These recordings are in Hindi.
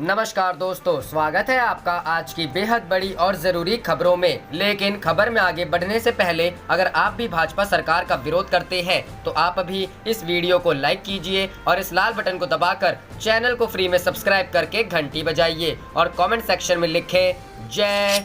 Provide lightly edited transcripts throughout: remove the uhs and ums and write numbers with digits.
नमस्कार दोस्तों, स्वागत है आपका आज की बेहद बड़ी और जरूरी खबरों में। लेकिन खबर में आगे बढ़ने से पहले अगर आप भी भाजपा सरकार का विरोध करते हैं तो आप अभी इस वीडियो को लाइक कीजिए और इस लाल बटन को दबाकर चैनल को फ्री में सब्सक्राइब करके घंटी बजाइए और कमेंट सेक्शन में लिखें जय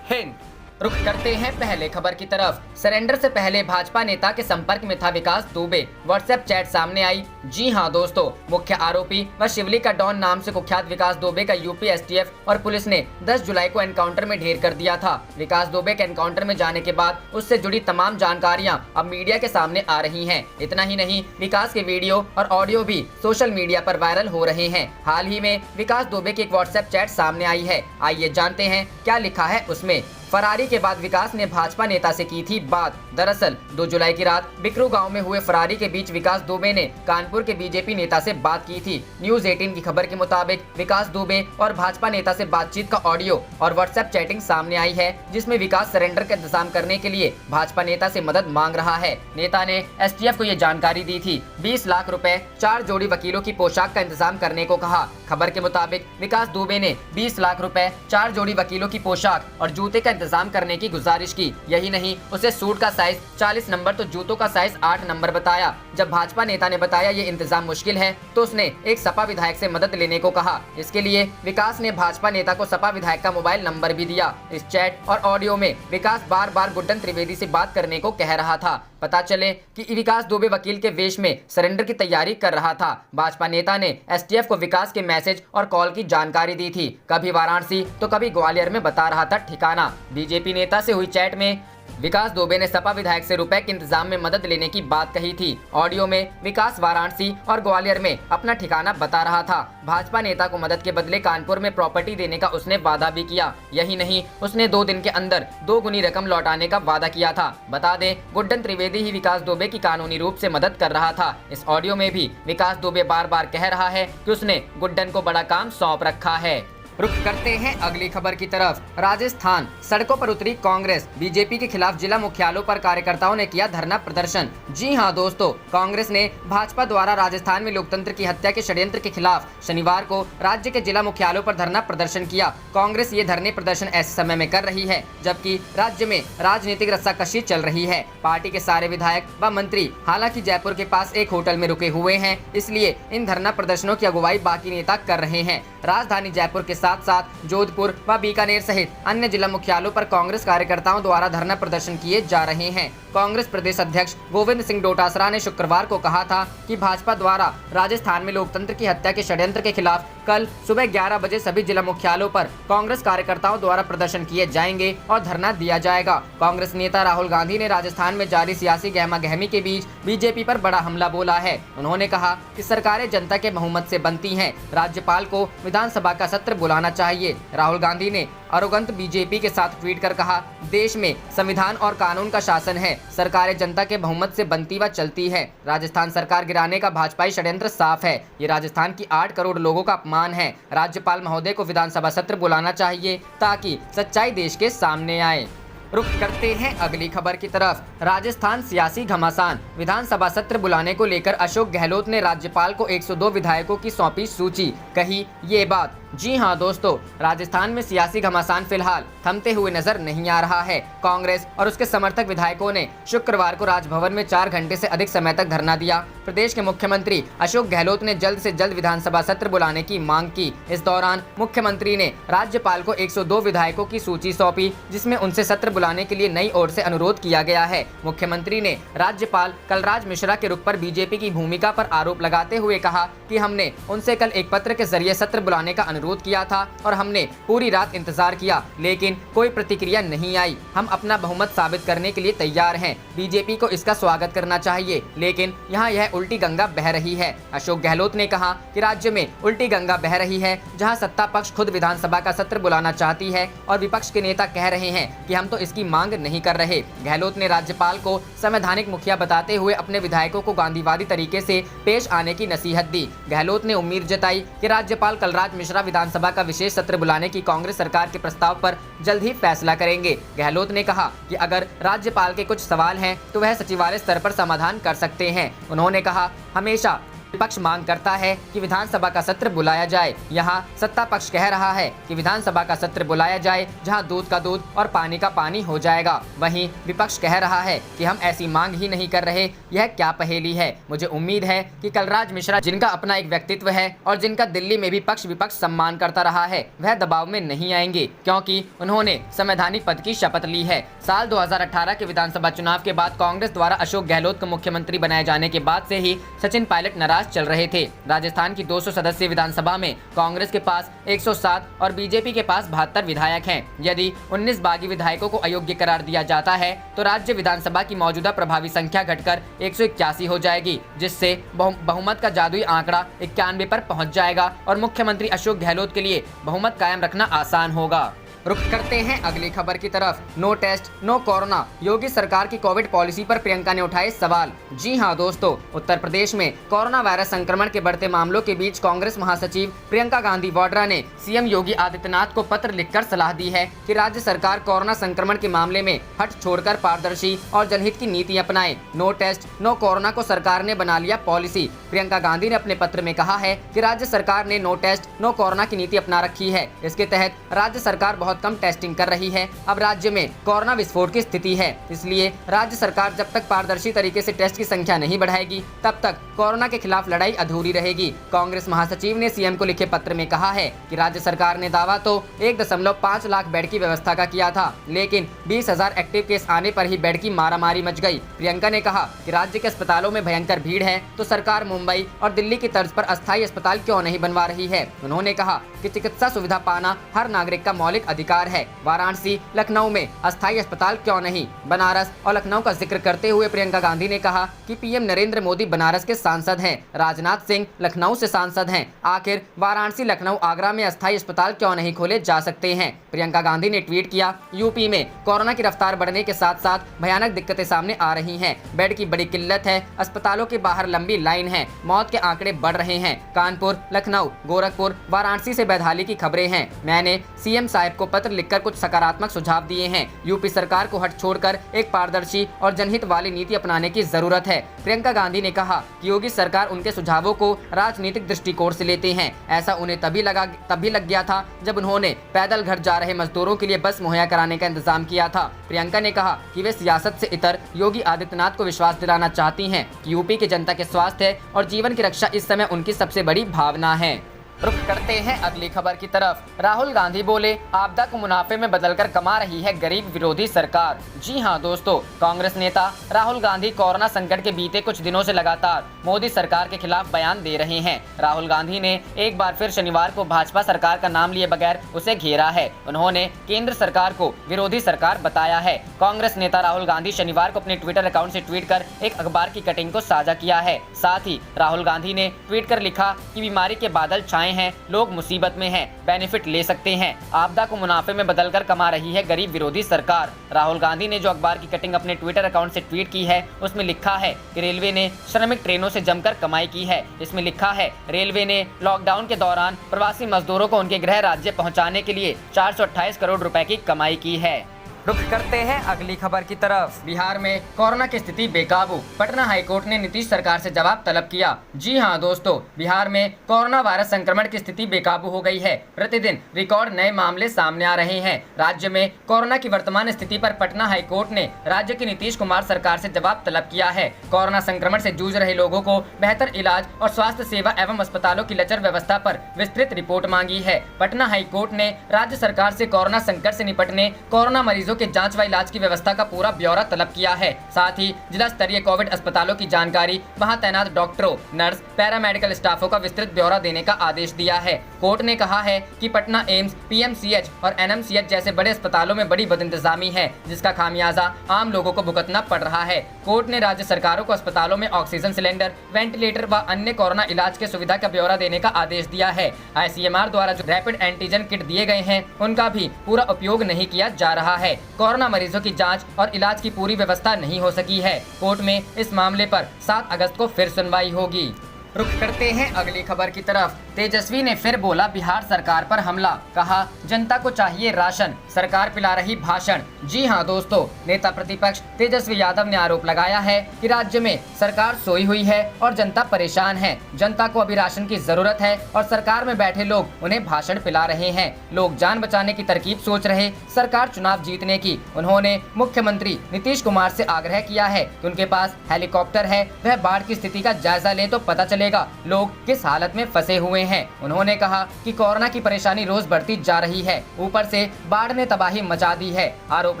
हिंद। रुख करते हैं पहले खबर की तरफ। सरेंडर से पहले भाजपा नेता के संपर्क में था विकास दुबे, व्हाट्सएप चैट सामने आई। जी हां दोस्तों, मुख्य आरोपी व शिवली का डॉन नाम से कुख्यात विकास दुबे का यूपी एसटीएफ और पुलिस ने 10 जुलाई को एनकाउंटर में ढेर कर दिया था। विकास दुबे के एनकाउंटर में जाने के बाद उससे जुड़ी तमाम जानकारियां अब मीडिया के सामने आ रही हैं। इतना ही नहीं, विकास के वीडियो और ऑडियो भी सोशल मीडिया पर वायरल हो रहे हैं। हाल ही में विकास दुबे की एक व्हाट्सएप चैट सामने आई है। आइए जानते हैं क्या लिखा है उसमें। फरारी के बाद विकास ने भाजपा नेता से की थी बात। दरअसल 2 जुलाई की रात बिकरू गांव में हुए फरारी के बीच विकास दुबे ने कानपुर के बीजेपी नेता से बात की थी। न्यूज 18 की खबर के मुताबिक विकास दुबे और भाजपा नेता से बातचीत का ऑडियो और व्हाट्सएप चैटिंग सामने आई है, जिसमें विकास सरेंडर का इंतजाम करने के लिए भाजपा नेता से मदद मांग रहा है। नेता ने एसटीएफ को ये जानकारी दी थी। 20 लाख रुपए 4 जोड़ी वकीलों की पोशाक का इंतजाम करने को कहा। खबर के मुताबिक विकास दुबे ने 20 लाख रुपए 4 जोड़ी वकीलों की पोशाक और जूते का इंतजाम करने की गुजारिश की। यही नहीं, उसे सूट का साइज 40 नंबर तो जूतों का साइज 8 नंबर बताया। जब भाजपा नेता ने बताया ये इंतजाम मुश्किल है तो उसने एक सपा विधायक से मदद लेने को कहा। इसके लिए विकास ने भाजपा नेता को सपा विधायक का मोबाइल नंबर भी दिया। इस चैट और ऑडियो में विकास बार बार गुड्डन त्रिवेदी से बात करने को कह रहा था। पता चले कि विकास दुबे वकील के वेश में सरेंडर की तैयारी कर रहा था। भाजपा नेता ने एसटीएफ को विकास के मैसेज और कॉल की जानकारी दी थी। कभी वाराणसी तो कभी ग्वालियर में बता रहा था ठिकाना। बीजेपी नेता से हुई चैट में विकास दुबे ने सपा विधायक से रुपए के इंतजाम में मदद लेने की बात कही थी। ऑडियो में विकास वाराणसी और ग्वालियर में अपना ठिकाना बता रहा था। भाजपा नेता को मदद के बदले कानपुर में प्रॉपर्टी देने का उसने वादा भी किया। यही नहीं, उसने 2 दिन के अंदर 2 गुनी रकम लौटाने का वादा किया था। बता दें, गुड्डन त्रिवेदी ही विकास दुबे की कानूनी रूप से मदद कर रहा था। इस ऑडियो में भी विकास दुबे बार बार कह रहा है कि उसने गुड्डन को बड़ा काम सौंप रखा है। रुख करते हैं अगली खबर की तरफ। राजस्थान, सड़कों पर उतरी कांग्रेस। बीजेपी के खिलाफ जिला मुख्यालयों पर कार्यकर्ताओं ने किया धरना प्रदर्शन। जी हां दोस्तों, कांग्रेस ने भाजपा द्वारा राजस्थान में लोकतंत्र की हत्या के षड्यंत्र के खिलाफ शनिवार को राज्य के जिला मुख्यालयों पर धरना प्रदर्शन किया। कांग्रेस ये धरने प्रदर्शन ऐसे समय में कर रही है जबकि राज्य में राजनीतिक रस्साकशी चल रही है। पार्टी के सारे विधायक व मंत्री हालांकि जयपुर के पास एक होटल में रुके हुए हैं, इसलिए इन धरना प्रदर्शनों की अगुवाई बाकी नेता कर रहे हैं। राजधानी जयपुर के साथ साथ जोधपुर व बीकानेर सहित अन्य जिला मुख्यालयों पर कांग्रेस कार्यकर्ताओं द्वारा धरना प्रदर्शन किए जा रहे हैं। कांग्रेस प्रदेश अध्यक्ष गोविंद सिंह डोटासरा ने शुक्रवार को कहा था कि भाजपा द्वारा राजस्थान में लोकतंत्र की हत्या के षड्यंत्र के खिलाफ कल सुबह 11 बजे सभी जिला मुख्यालयों पर कांग्रेस कार्यकर्ताओं द्वारा प्रदर्शन किए जाएंगे और धरना दिया जाएगा। कांग्रेस नेता राहुल गांधी ने राजस्थान में जारी सियासी गहमा-गहमी के बीच बीजेपी पर बड़ा हमला बोला है। उन्होंने कहा कि सरकारें जनता के बहुमत से बनती हैं, राज्यपाल को विधानसभा का सत्र बुलाना चाहिए। राहुल गांधी ने अरोगंत बीजेपी के साथ ट्वीट कर कहा, देश में संविधान और कानून का शासन है, सरकारें जनता के बहुमत से बनती व चलती है। राजस्थान सरकार गिराने का भाजपाई षड्यंत्र साफ है। ये राजस्थान की 8 करोड़ लोगों का अपमान है। राज्यपाल महोदय को विधानसभा सत्र बुलाना चाहिए ताकि सच्चाई देश के सामने आए। रुख करते हैं अगली खबर की तरफ। राजस्थान सियासी घमासान। विधानसभा सत्र बुलाने को लेकर अशोक गहलोत ने राज्यपाल को 102 विधायकों की सौंपी सूची। कही ये बात। जी हां दोस्तों, राजस्थान में सियासी घमासान फिलहाल थमते हुए नजर नहीं आ रहा है। कांग्रेस और उसके समर्थक विधायकों ने शुक्रवार को राजभवन में 4 घंटे से अधिक समय तक धरना दिया। प्रदेश के मुख्यमंत्री अशोक गहलोत ने जल्द से जल्द विधानसभा सत्र बुलाने की मांग की। इस दौरान मुख्यमंत्री ने राज्यपाल को 102 विधायकों की सूची सौंपी, जिसमें उनसे सत्र बुलाने के लिए नई ओर से अनुरोध किया गया है। मुख्यमंत्री ने राज्यपाल कलराज मिश्रा के रुख पर बीजेपी की भूमिका पर आरोप लगाते हुए कहा कि हमने उनसे कल एक पत्र के जरिए सत्र बुलाने का अनुरोध किया था और हमने पूरी रात इंतजार किया, लेकिन कोई प्रतिक्रिया नहीं आई। हम अपना बहुमत साबित करने के लिए तैयार हैं। बीजेपी को इसका स्वागत करना चाहिए, लेकिन यहाँ यह उल्टी गंगा बह रही है। अशोक गहलोत ने कहा कि राज्य में उल्टी गंगा बह रही है, जहाँ सत्ता पक्ष खुद विधानसभा का सत्र बुलाना चाहती है और विपक्ष के नेता कह रहे हैं कि हम तो इसकी मांग नहीं कर रहे। गहलोत ने राज्यपाल को संवैधानिक मुखिया बताते हुए अपने विधायकों को गांधीवादी तरीके से पेश आने की नसीहत दी। गहलोत ने उम्मीद जताई कि राज्यपाल कलराज मिश्रा विधानसभा का विशेष सत्र बुलाने की कांग्रेस सरकार के प्रस्ताव पर जल्द ही फैसला करेंगे। गहलोत ने कहा कि अगर राज्यपाल के कुछ सवाल हैं तो वह सचिवालय स्तर पर समाधान कर सकते हैं। उन्होंने कहा, हमेशा विपक्ष मांग करता है कि विधानसभा का सत्र बुलाया जाए। यहाँ सत्ता पक्ष कह रहा है कि विधानसभा का सत्र बुलाया जाए जहाँ दूध का दूध और पानी का पानी हो जाएगा। वहीं विपक्ष कह रहा है कि हम ऐसी मांग ही नहीं कर रहे, यह क्या पहेली है। मुझे उम्मीद है कि कलराज मिश्रा, जिनका अपना एक व्यक्तित्व है और जिनका दिल्ली में भी पक्ष विपक्ष सम्मान करता रहा है, वह दबाव में नहीं आएंगे, क्योंकि उन्होंने संवैधानिक पद की शपथ ली है। साल 2018 के विधानसभा चुनाव के बाद कांग्रेस द्वारा अशोक गहलोत को मुख्यमंत्री बनाए जाने के बाद से ही सचिन पायलट नाराज चल रहे थे। राजस्थान की 200 सदस्यीय विधानसभा में कांग्रेस के पास 107 और बीजेपी के पास 72 विधायक हैं। यदि 19 बागी विधायकों को अयोग्य करार दिया जाता है तो राज्य विधानसभा की मौजूदा प्रभावी संख्या घटकर 181 हो जाएगी, जिससे बहुमत का जादुई आंकड़ा 91 पर पहुंच जाएगा और मुख्यमंत्री अशोक गहलोत के लिए बहुमत कायम रखना आसान होगा। रुख करते हैं अगली खबर की तरफ। नो टेस्ट नो कोरोना, योगी सरकार की कोविड पॉलिसी पर प्रियंका ने उठाए सवाल। जी हां दोस्तों, उत्तर प्रदेश में कोरोना वायरस संक्रमण के बढ़ते मामलों के बीच कांग्रेस महासचिव प्रियंका गांधी वाड्रा ने सीएम योगी आदित्यनाथ को पत्र लिखकर सलाह दी है कि राज्य सरकार कोरोना संक्रमण के मामले में हट छोड़कर पारदर्शी और जनहित की नीति अपनाए। नो टेस्ट नो कोरोना को सरकार ने बना लिया पॉलिसी। प्रियंका गांधी ने अपने पत्र में कहा है कि राज्य सरकार ने नो टेस्ट नो कोरोना की नीति अपना रखी है। इसके तहत राज्य सरकार बहुत कम टेस्टिंग कर रही है। अब राज्य में कोरोना विस्फोट की स्थिति है, इसलिए राज्य सरकार जब तक पारदर्शी तरीके से टेस्ट की संख्या नहीं बढ़ाएगी तब तक कोरोना के खिलाफ लड़ाई अधूरी रहेगी। कांग्रेस महासचिव ने सीएम को लिखे पत्र में कहा है कि राज्य सरकार ने दावा तो 1.5 लाख बेड की व्यवस्था का किया था, लेकिन 20,000 एक्टिव केस आने पर ही बेड की मारामारी मच गई। प्रियंका ने कहा कि राज्य के अस्पतालों में भयंकर भीड़ है, तो सरकार मुंबई और दिल्ली की तर्ज पर अस्थायी अस्पताल क्यों नहीं बनवा रही है। उन्होंने कहा कि चिकित्सा सुविधा पाना हर नागरिक का मौलिक अधिकार है। वाराणसी, लखनऊ में अस्थायी अस्पताल क्यों नहीं। बनारस और लखनऊ का जिक्र करते हुए प्रियंका गांधी ने कहा कि पीएम नरेंद्र मोदी बनारस के सांसद हैं, राजनाथ सिंह लखनऊ से सांसद हैं, आखिर वाराणसी, लखनऊ, आगरा में अस्थायी अस्पताल क्यों नहीं खोले जा सकते हैं। प्रियंका गांधी ने ट्वीट किया, यूपी में कोरोना की रफ्तार बढ़ने के साथ साथ भयानक दिक्कतें सामने आ रही हैं। बेड की बड़ी किल्लत है, अस्पतालों के बाहर लंबी लाइन है, मौत के आंकड़े बढ़ रहे हैं। कानपुर, लखनऊ, गोरखपुर, वाराणसी से बेदहाली की खबरें हैं। मैंने सीएम साहब को पत्र लिखकर कुछ सकारात्मक सुझाव दिए हैं। यूपी सरकार को हट छोड़कर एक पारदर्शी और जनहित वाली नीति अपनाने की जरूरत है। प्रियंका गांधी ने कहा कि योगी सरकार उनके सुझावों को राजनीतिक दृष्टिकोण से लेते हैं। ऐसा उन्हें तभी लग गया था जब उन्होंने पैदल घर जा रहे मजदूरों के लिए बस मुहैया कराने का इंतजाम किया था। प्रियंका ने कहा कि वे सियासत से इतर योगी आदित्यनाथ को विश्वास दिलाना चाहती हैं कि यूपी की जनता के स्वास्थ्य और जीवन की रक्षा इस समय उनकी सबसे बड़ी भावना है। रुख करते हैं अगली खबर की तरफ। राहुल गांधी बोले, आपदा को मुनाफे में बदलकर कमा रही है गरीब विरोधी सरकार। जी हां दोस्तों, कांग्रेस नेता राहुल गांधी कोरोना संकट के बीते कुछ दिनों से लगातार मोदी सरकार के खिलाफ बयान दे रहे हैं। राहुल गांधी ने एक बार फिर शनिवार को भाजपा सरकार का नाम लिए बगैर उसे घेरा है। उन्होंने केंद्र सरकार को विरोधी सरकार बताया है। कांग्रेस नेता राहुल गांधी शनिवार को अपने ट्विटर अकाउंट से ट्वीट कर एक अखबार की कटिंग को साझा किया है। साथ ही राहुल गांधी ने ट्वीट कर लिखा कि बीमारी के बादल छाए हैं, लोग मुसीबत में हैं, बेनिफिट ले सकते हैं, आपदा को मुनाफे में बदलकर कमा रही है गरीब विरोधी सरकार। राहुल गांधी ने जो अखबार की कटिंग अपने ट्विटर अकाउंट से ट्वीट की है उसमें लिखा है कि रेलवे ने श्रमिक ट्रेनों से जमकर कमाई की है। इसमें लिखा है, रेलवे ने लॉकडाउन के दौरान प्रवासी मजदूरों को उनके गृह राज्य पहुंचाने के लिए 428 करोड़ रुपए की कमाई की है। रुख करते हैं अगली खबर की तरफ। बिहार में कोरोना की स्थिति बेकाबू, पटना हाईकोर्ट ने नीतीश सरकार से जवाब तलब किया। जी हां दोस्तों, बिहार में कोरोना वायरस संक्रमण की स्थिति बेकाबू हो गई है। प्रतिदिन रिकॉर्ड नए मामले सामने आ रहे हैं। राज्य में कोरोना की वर्तमान स्थिति पर पटना हाईकोर्ट ने राज्य की नीतीश कुमार सरकार से जवाब तलब किया है। कोरोना संक्रमण से जूझ रहे लोगों को बेहतर इलाज और स्वास्थ्य सेवा एवं अस्पतालों की लचर व्यवस्था पर विस्तृत रिपोर्ट मांगी है। पटना हाईकोर्ट ने राज्य सरकार से कोरोना संकट से निपटने, कोरोना मरीजों के जांच व इलाज की व्यवस्था का पूरा ब्यौरा तलब किया है। साथ ही जिला स्तरीय कोविड अस्पतालों की जानकारी, वहां तैनात डॉक्टरों, नर्स, पैरामेडिकल स्टाफों का विस्तृत ब्यौरा देने का आदेश दिया है। कोर्ट ने कहा है कि पटना एम्स, पीएमसीएच और एनएमसीएच जैसे बड़े अस्पतालों में बड़ी बदइंतजामी है, जिसका खामियाजा आम लोगों को भुगतना पड़ रहा है। कोर्ट ने राज्य सरकारों को अस्पतालों में ऑक्सीजन सिलेंडर, वेंटिलेटर व अन्य कोरोना इलाज के सुविधा का ब्यौरा देने का आदेश दिया है। आईसीएमआर द्वारा जो रैपिड एंटीजन किट दिए गए हैं उनका भी पूरा उपयोग नहीं किया जा रहा है। कोरोना मरीजों की जांच और इलाज की पूरी व्यवस्था नहीं हो सकी है। कोर्ट में इस मामले पर 7 अगस्त को फिर सुनवाई होगी। रुख करते हैं अगली खबर की तरफ। तेजस्वी ने फिर बोला बिहार सरकार पर हमला, कहा जनता को चाहिए राशन, सरकार पिला रही भाषण। जी हां दोस्तों, नेता प्रतिपक्ष तेजस्वी यादव ने आरोप लगाया है कि राज्य में सरकार सोई हुई है और जनता परेशान है। जनता को अभी राशन की जरूरत है और सरकार में बैठे लोग उन्हें भाषण पिला रहे हैं। लोग जान बचाने की तरकीब सोच रहे, सरकार चुनाव जीतने की। उन्होंने मुख्यमंत्री नीतीश कुमार से आग्रह किया है कि उनके पास हेलीकॉप्टर है, वह बाढ़ की स्थिति का जायजा ले तो पता चलेगा लोग किस हालत में फंसे हुए हैं। उन्होंने कहा कि कोरोना की परेशानी रोज बढ़ती जा रही है, ऊपर से बाढ़ ने तबाही मचा दी है। आरोप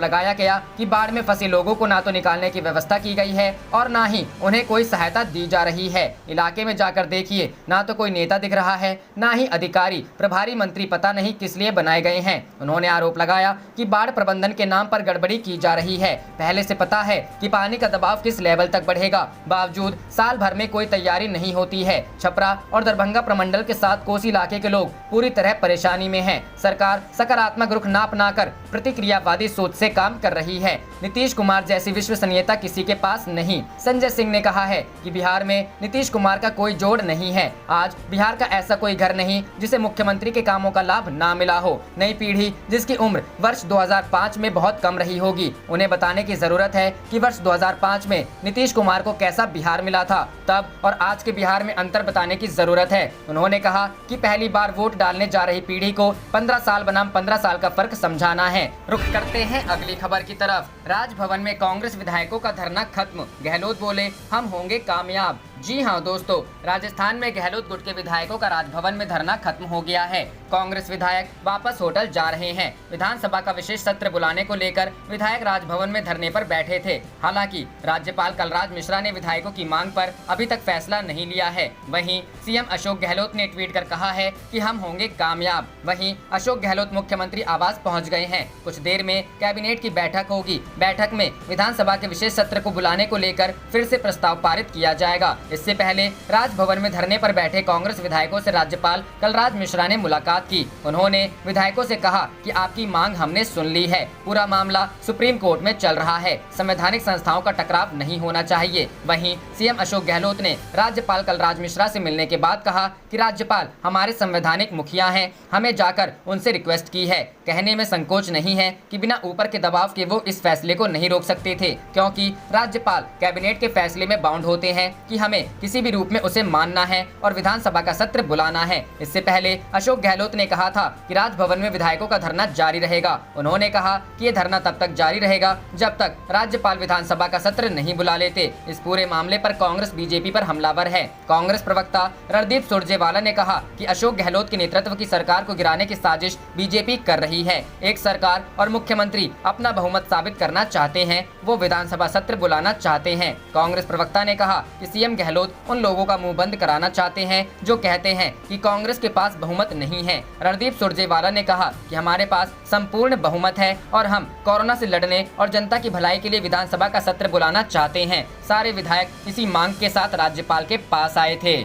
लगाया गया कि बाढ़ में फंसे लोगों को ना तो निकालने की व्यवस्था की गई है और ना ही उन्हें कोई सहायता दी जा रही है। इलाके में जाकर देखिए, ना तो कोई नेता दिख रहा है, ना ही अधिकारी, प्रभारी मंत्री पता नहीं किस लिए बनाए गए हैं। उन्होंने आरोप लगाया कि बाढ़ प्रबंधन के नाम पर गड़बड़ी की जा रही है। पहले से पता है कि पानी का दबाव किस लेवल तक बढ़ेगा, बावजूद साल भर में कोई तैयारी नहीं होती है। छपरा और दरभंगा प्रमंडल के साथ कोसी इलाके के लोग पूरी तरह परेशानी में हैं। सरकार सकारात्मक रुख ना अपनाकर प्रतिक्रियावादी सोच से काम कर रही है। नीतीश कुमार जैसी विश्वसनीयता किसी के पास नहीं। संजय सिंह ने कहा है कि बिहार में नीतीश कुमार का कोई जोड़ नहीं है। आज बिहार का ऐसा कोई घर नहीं जिसे मुख्यमंत्री के कामों का लाभ ना मिला हो। नई पीढ़ी जिसकी उम्र वर्ष 2005 में बहुत कम रही होगी, उन्हें बताने की जरूरत है कि वर्ष 2005 में नीतीश कुमार को कैसा बिहार मिला था। तब और आज के बिहार में अंतर बताने की जरूरत है। उन्होंने कहा कि पहली बार वोट डालने जा रही पीढ़ी को 15 साल बनाम 15 साल का फर्क समझाना है। रुख करते हैं अगली खबर की तरफ। राजभवन में कांग्रेस विधायकों का धरना खत्म, गहलोत बोले हम होंगे कामयाब। जी हां दोस्तों, राजस्थान में गहलोत गुट के विधायकों का राजभवन में धरना खत्म हो गया है। कांग्रेस विधायक वापस होटल जा रहे हैं। विधानसभा का विशेष सत्र बुलाने को लेकर विधायक राजभवन में धरने पर बैठे थे। हालांकि राज्यपाल कलराज मिश्रा ने विधायकों की मांग पर अभी तक फैसला नहीं लिया है। वहीं सीएम अशोक गहलोत ने ट्वीट कर कहा है कि हम होंगे कामयाब। वहीं अशोक गहलोत मुख्यमंत्री आवास पहुँच गए हैं। कुछ देर में कैबिनेट की बैठक होगी। बैठक में विधानसभा के विशेष सत्र को बुलाने को लेकर फिर से प्रस्ताव पारित किया जाएगा। इससे पहले राजभवन में धरने पर बैठे कांग्रेस विधायकों से राज्यपाल कलराज मिश्रा ने मुलाकात की। उन्होंने विधायकों से कहा कि आपकी मांग हमने सुन ली है, पूरा मामला सुप्रीम कोर्ट में चल रहा है, संवैधानिक संस्थाओं का टकराव नहीं होना चाहिए। वहीं सीएम अशोक गहलोत ने राज्यपाल कलराज मिश्रा से मिलने के बाद कहा कि राज्यपाल हमारे संवैधानिक मुखिया हैं, हमें जाकर उनसे रिक्वेस्ट की है। कहने में संकोच नहीं है कि बिना ऊपर के दबाव के वो इस फैसले को नहीं रोक सकते थे, क्योंकि राज्यपाल कैबिनेट के फैसले में बाउंड होते हैं कि हमें किसी भी रूप में उसे मानना है और विधानसभा का सत्र बुलाना है। इससे पहले अशोक गहलोत ने कहा था कि राजभवन में विधायकों का धरना जारी रहेगा। उन्होंने कहा कि ये धरना तब तक जारी रहेगा जब तक राज्यपाल विधानसभा का सत्र नहीं बुला लेते। इस पूरे मामले पर कांग्रेस बीजेपी पर हमलावर है। कांग्रेस प्रवक्ता रणदीप सुरजेवाला ने कहा कि अशोक गहलोत के नेतृत्व की सरकार को गिराने की साजिश बीजेपी कर रही है। एक सरकार और मुख्यमंत्री अपना बहुमत साबित करना चाहते हैं, वो विधानसभा सत्र बुलाना चाहते हैं। कांग्रेस प्रवक्ता ने कहा कि सीएम गहलोत उन लोगों का मुंह बंद कराना चाहते हैं जो कहते हैं कि कांग्रेस के पास बहुमत नहीं है। रणदीप सुरजेवाला ने कहा कि हमारे पास संपूर्ण बहुमत है और हम कोरोना से लड़ने और जनता की भलाई के लिए विधानसभा का सत्र बुलाना चाहते हैं। सारे विधायक इसी मांग के साथ राज्यपाल के पास आए थे।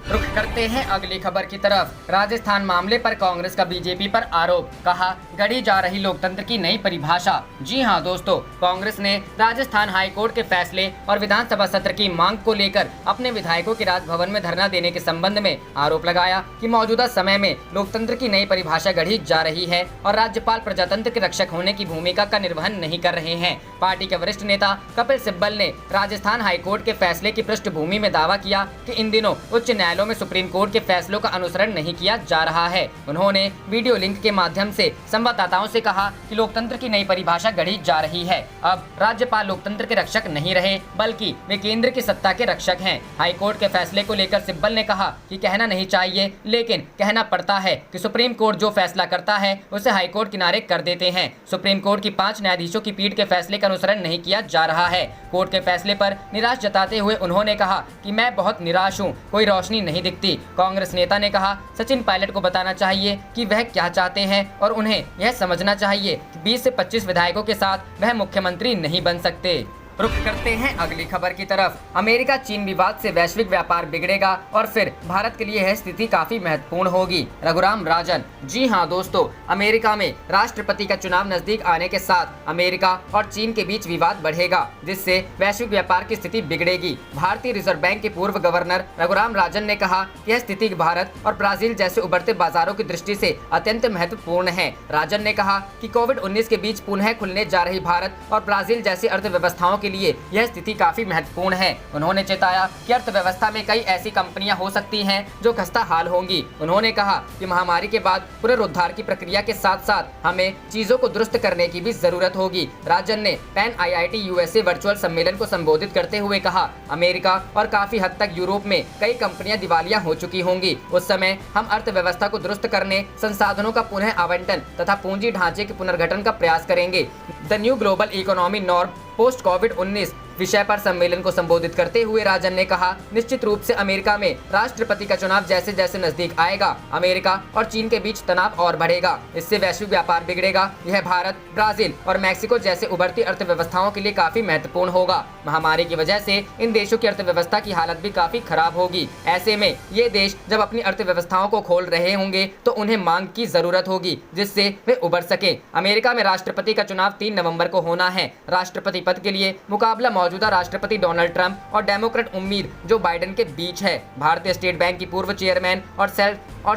रुख करते हैं अगली खबर की तरफ। राजस्थान मामले पर कांग्रेस का बीजेपी पर आरोप, कहा गढ़ी जा रही लोकतंत्र की नई परिभाषा। जी हां दोस्तों, कांग्रेस ने राजस्थान हाईकोर्ट के फैसले और विधानसभा सत्र की मांग को लेकर अपने विधायकों की राजभवन में धरना देने के संबंध में आरोप लगाया कि मौजूदा समय में लोकतंत्र की नई परिभाषा गढ़ी जा रही है और राज्यपाल प्रजातंत्र के रक्षक होने की भूमिका का निर्वहन नहीं कर रहे हैं। पार्टी के वरिष्ठ नेता कपिल सिब्बल ने राजस्थान हाईकोर्ट के फैसले की पृष्ठभूमि में दावा किया कि इन दिनों उच्च न्यायालयों में सुप्रीम कोर्ट के फैसलों का अनुसरण नहीं किया जा रहा है। उन्होंने वीडियो लिंक के माध्यम से संवाददाताओं से कहा कि लोकतंत्र की नई परिभाषा गढ़ी जा रही है। अब राज्यपाल लोकतंत्र के रक्षक नहीं रहे, बल्कि वे केंद्र की सत्ता के रक्षक हैं। हाईकोर्ट के फैसले को लेकर सिब्बल ने कहा कि कहना नहीं चाहिए, लेकिन कहना पड़ता है कि सुप्रीम कोर्ट जो फैसला करता है उसे हाईकोर्ट किनारे कर देते हैं। सुप्रीम कोर्ट की 5 न्यायाधीशों की पीठ के फैसले का अनुसरण नहीं किया जा रहा है। कोर्ट के फैसले पर निराश जताते हुए उन्होंने कहा कि मैं बहुत निराश हूँ, कोई रोशनी नहीं दिखती। कांग्रेस नेता ने कहा सचिन पायलट को बताना चाहिए कि वह क्या चाहते हैं और उन्हें यह समझना चाहिए कि 20 से 25 विधायकों के साथ वह मुख्यमंत्री नहीं बन सकते। रुख करते हैं अगली खबर की तरफ। अमेरिका चीन विवाद से वैश्विक व्यापार बिगड़ेगा और फिर भारत के लिए यह स्थिति काफी महत्वपूर्ण होगी। रघुराम राजन। जी हां दोस्तों, अमेरिका में राष्ट्रपति का चुनाव नजदीक आने के साथ अमेरिका और चीन के बीच विवाद बढ़ेगा, जिससे वैश्विक व्यापार की स्थिति बिगड़ेगी। भारतीय रिजर्व बैंक के पूर्व गवर्नर रघुराम राजन ने कहा कि यह स्थिति भारत और ब्राजील जैसे उभरते बाजारों की दृष्टि से अत्यंत महत्वपूर्ण है। राजन ने कहा कि कोविड-19 के बीच पुनः खुलने जा रही भारत और ब्राजील जैसी अर्थव्यवस्थाओं के लिए यह स्थिति काफी महत्वपूर्ण है। उन्होंने चेताया कि अर्थव्यवस्था में कई ऐसी कंपनियां हो सकती हैं जो खस्ता हाल होंगी। उन्होंने कहा कि महामारी के बाद पुनरुद्धार की प्रक्रिया के साथ साथ हमें चीजों को दुरुस्त करने की भी जरूरत होगी। राजन ने पैन IIT USA वर्चुअल सम्मेलन को संबोधित करते हुए कहा, अमेरिका और काफी हद तक यूरोप में कई कंपनियां दिवालिया हो चुकी होंगी। उस समय हम अर्थव्यवस्था को दुरुस्त करने, संसाधनों का पुनः आवंटन तथा पूंजी ढांचे के पुनर्गठन का प्रयास करेंगे। The new global economy norm post कोविड-19 विषय पर सम्मेलन को संबोधित करते हुए राजन ने कहा, निश्चित रूप से अमेरिका में राष्ट्रपति का चुनाव जैसे जैसे नजदीक आएगा, अमेरिका और चीन के बीच तनाव और बढ़ेगा। इससे वैश्विक व्यापार बिगड़ेगा। यह भारत, ब्राजील और मैक्सिको जैसे उभरती अर्थव्यवस्थाओं के लिए काफी महत्वपूर्ण होगा। महामारी की वजह से इन देशों की अर्थव्यवस्था की हालत भी काफी खराब होगी। ऐसे में ये देश जब अपनी अर्थव्यवस्थाओं को खोल रहे होंगे तो उन्हें मांग की जरूरत होगी, जिससे वे उभर सके। अमेरिका में राष्ट्रपति का चुनाव 3 नवंबर को होना है। राष्ट्रपति पद के लिए मुकाबला मौजूदा राष्ट्रपति डोनाल्ड ट्रंप और डेमोक्रेट उम्मीद जो बाइडेन के बीच है। भारतीय स्टेट बैंक की पूर्व चेयरमैन और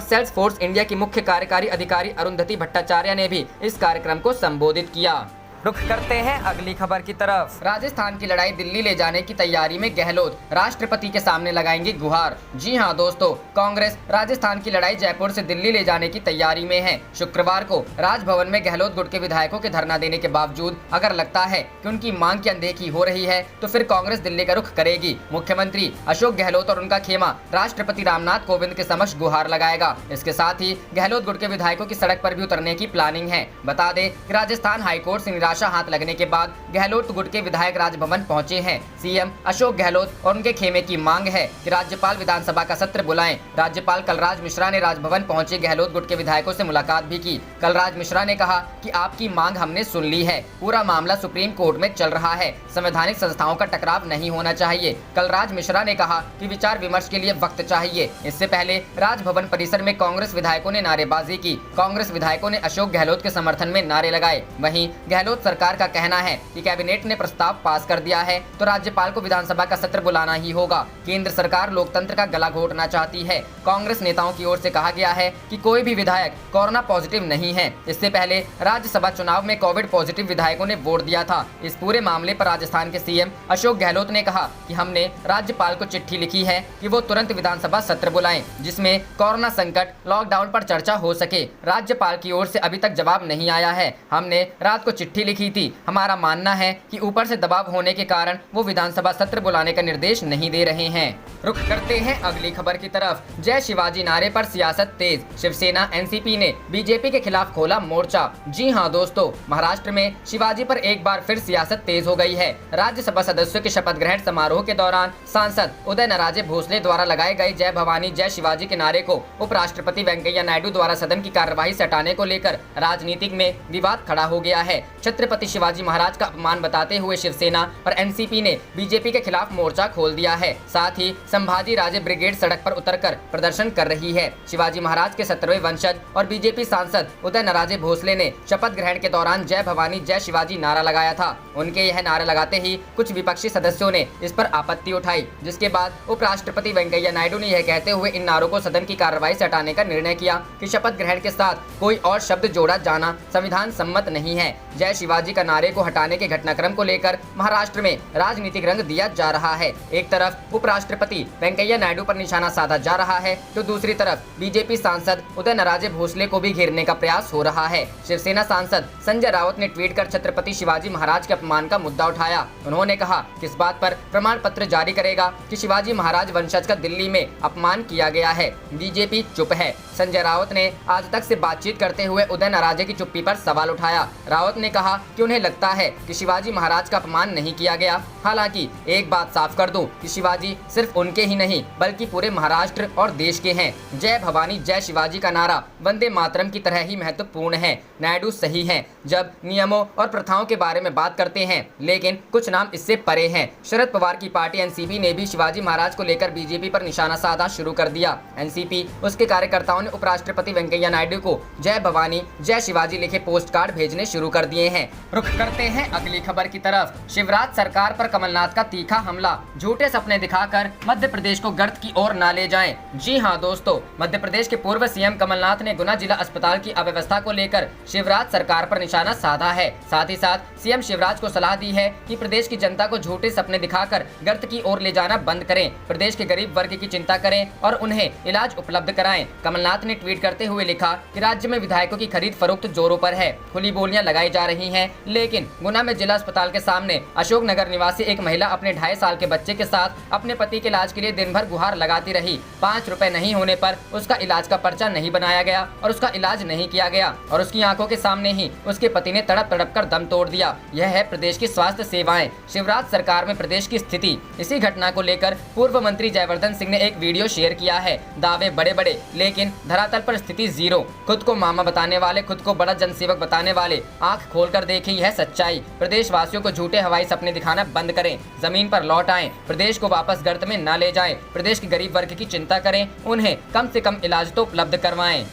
सेल्सफोर्स इंडिया की मुख्य कार्यकारी अधिकारी अरुंधति भट्टाचार्य ने भी इस कार्यक्रम को संबोधित किया। रुख करते हैं अगली खबर की तरफ। राजस्थान की लड़ाई दिल्ली ले जाने की तैयारी में गहलोत, राष्ट्रपति के सामने लगाएंगे गुहार। जी हां दोस्तों, कांग्रेस राजस्थान की लड़ाई जयपुर से दिल्ली ले जाने की तैयारी में है। शुक्रवार को राजभवन में गहलोत गुट के विधायकों के धरना देने के बावजूद अगर लगता है कि उनकी मांग की अनदेखी हो रही है तो फिर कांग्रेस दिल्ली का रुख करेगी। मुख्यमंत्री अशोक गहलोत और उनका खेमा राष्ट्रपति रामनाथ कोविंद के समक्ष गुहार लगाएगा। इसके साथ ही गहलोत गुट के विधायकों की सड़क पर भी उतरने की प्लानिंग है। बता दें कि राजस्थान हाईकोर्ट से हाथ लगने के बाद गहलोत गुट के विधायक राजभवन पहुंचे हैं। सीएम अशोक गहलोत और उनके खेमे की मांग है कि राज्यपाल विधानसभा का सत्र बुलाएं। राज्यपाल कलराज मिश्रा ने राजभवन पहुंचे गहलोत गुट के विधायकों से मुलाकात भी की। कलराज मिश्रा ने कहा कि आपकी मांग हमने सुन ली है, पूरा मामला सुप्रीम कोर्ट में चल रहा है, संवैधानिक संस्थाओं का टकराव नहीं होना चाहिए। कलराज मिश्रा ने कहा कि विचार विमर्श के लिए वक्त चाहिए। इससे पहले राजभवन परिसर में कांग्रेस विधायकों ने नारेबाजी की। कांग्रेस विधायकों ने अशोक गहलोत के समर्थन में नारे लगाए। वहीं गहलोत सरकार का कहना है कि कैबिनेट ने प्रस्ताव पास कर दिया है तो राज्यपाल को विधानसभा का सत्र बुलाना ही होगा। केंद्र सरकार लोकतंत्र का गला घोटना चाहती है। कांग्रेस नेताओं की ओर से कहा गया है कि कोई भी विधायक कोरोना पॉजिटिव नहीं है। इससे पहले राज्यसभा चुनाव में कोविड पॉजिटिव विधायकों ने वोट दिया था। इस पूरे मामले पर राजस्थान के सीएम अशोक गहलोत ने कहा कि हमने राज्यपाल को चिट्ठी लिखी है कि वो तुरंत विधानसभा सत्र बुलाएं जिसमें कोरोना संकट, लॉकडाउन पर चर्चा हो सके। राज्यपाल की ओर से अभी तक जवाब नहीं आया है। हमने रात को चिट्ठी लिखी थी। हमारा मानना है कि ऊपर से दबाव होने के कारण वो विधानसभा सत्र बुलाने का निर्देश नहीं दे रहे हैं। रुख करते हैं अगली खबर की तरफ। जय शिवाजी नारे पर सियासत तेज, शिवसेना एनसीपी ने बीजेपी के खिलाफ खोला मोर्चा। जी हां दोस्तों, महाराष्ट्र में शिवाजी पर एक बार फिर सियासत तेज हो गई है। राज्यसभा सदस्यों के शपथ ग्रहण समारोह के दौरान सांसद उदय नाराजे भोसले द्वारा लगाए गए जय भवानी जय शिवाजी के नारे को उपराष्ट्रपति वेंकैया नायडू द्वारा सदन की कार्यवाही से हटाने को लेकर राजनीतिक में विवाद खड़ा हो गया है। छत्रपति शिवाजी महाराज का अपमान बताते हुए शिवसेना और एनसीपी ने बीजेपी के खिलाफ मोर्चा खोल दिया है। साथ ही संभाजी राजे ब्रिगेड सड़क पर उतरकर प्रदर्शन कर रही है। शिवाजी महाराज के 17वें वंशज और बीजेपी सांसद उदय नाराजे भोसले ने शपथ ग्रहण के दौरान जय भवानी जय शिवाजी नारा लगाया था। उनके यह नारा लगाते ही कुछ विपक्षी सदस्यों ने इस पर आपत्ति उठाई, जिसके बाद उपराष्ट्रपति वेंकैया नायडू ने यह कहते हुए इन नारों को सदन की कार्रवाई से हटाने का निर्णय किया कि शपथ ग्रहण के साथ कोई और शब्द जोड़ा जाना संविधान सम्मत नहीं है। जय शिवाजी का नारे को हटाने के घटनाक्रम को लेकर महाराष्ट्र में राजनीतिक रंग दिया जा रहा है। एक तरफ उपराष्ट्रपति वेंकैया नायडू पर निशाना साधा जा रहा है तो दूसरी तरफ बीजेपी सांसद उदय नाराजे भोसले को भी घेरने का प्रयास हो रहा है। शिवसेना सांसद संजय राउत ने ट्वीट कर छत्रपति शिवाजी महाराज के अपमान का मुद्दा उठाया। उन्होंने कहा कि इस बात पर प्रमाण पत्र जारी करेगा कि शिवाजी महाराज वंशज का दिल्ली में अपमान किया गया है। बीजेपी चुप है। संजय राउत ने आज तक से बातचीत करते हुए उदय नाराजे की चुप्पी पर सवाल उठाया। राउत आपने कहा कि उन्हें लगता है कि शिवाजी महाराज का अपमान नहीं किया गया। हालांकि एक बात साफ कर दूं कि शिवाजी सिर्फ उनके ही नहीं बल्कि पूरे महाराष्ट्र और देश के हैं। जय भवानी जय शिवाजी का नारा वंदे मातरम की तरह ही महत्वपूर्ण है। नायडू सही हैं जब नियमों और प्रथाओं के बारे में बात करते हैं, लेकिन कुछ नाम इससे परे हैं। शरद पवार की पार्टी एनसीपी ने भी शिवाजी महाराज को लेकर बीजेपी पर निशाना साधा शुरू कर दिया। एनसीपी उसके कार्यकर्ताओं ने उपराष्ट्रपति वेंकैया नायडू को जय भवानी जय शिवाजी लिखे पोस्ट कार्ड भेजने शुरू कर दिए हैं। रुख करते हैं अगली खबर की तरफ। शिवराज सरकार पर कमलनाथ का तीखा हमला, झूठे सपने दिखाकर मध्य प्रदेश को गर्त की ओर न ले जाएं। जी हां दोस्तों, मध्य प्रदेश के पूर्व सीएम कमलनाथ ने गुना जिला अस्पताल की अव्यवस्था को लेकर शिवराज सरकार पर निशाना साधा है। साथ ही साथ सीएम शिवराज को सलाह दी है कि प्रदेश की जनता को झूठे सपने दिखाकर गर्त की ओर ले जाना बंद करें, प्रदेश के गरीब वर्ग की चिंता करें और उन्हें इलाज उपलब्ध कराएं। कमलनाथ ने ट्वीट करते हुए लिखा कि राज्य में विधायकों की खरीद फरोख्त जोरों पर है, खुली बोलियां लगाई जा रही हैं, लेकिन गुना में जिला अस्पताल के सामने अशोक नगर निवासी एक महिला अपने 2.5 साल के बच्चे के साथ अपने पति के इलाज के लिए दिन भर गुहार लगाती रही। 5 रुपए नहीं होने पर उसका इलाज का पर्चा नहीं बनाया गया और उसका इलाज नहीं किया गया और उसकी आंखों के सामने ही उसके पति ने तड़प तड़प कर दम तोड़ दिया। यह है प्रदेश की स्वास्थ्य सेवाएं, शिवराज सरकार में प्रदेश की स्थिति। इसी घटना को लेकर पूर्व मंत्री जयवर्धन सिंह ने एक वीडियो शेयर किया है। दावे बड़े बड़े लेकिन धरातल पर स्थिति जीरो। खुद को मामा बताने वाले, खुद को बड़ा जनसेवक बताने वाले आंख खोलकर देखें यह सच्चाई। प्रदेश वासियों को झूठे हवाई सपने दिखाना बंद करें, जमीन पर लौट आएं, प्रदेश को वापस गर्त में न ले जाएं, प्रदेश के गरीब वर्ग की चिंता करें, उन्हें कम से कम इलाज तो उपलब्ध करवाएं।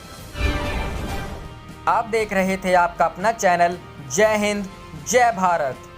आप देख रहे थे आपका अपना चैनल जय हिंद जय भारत।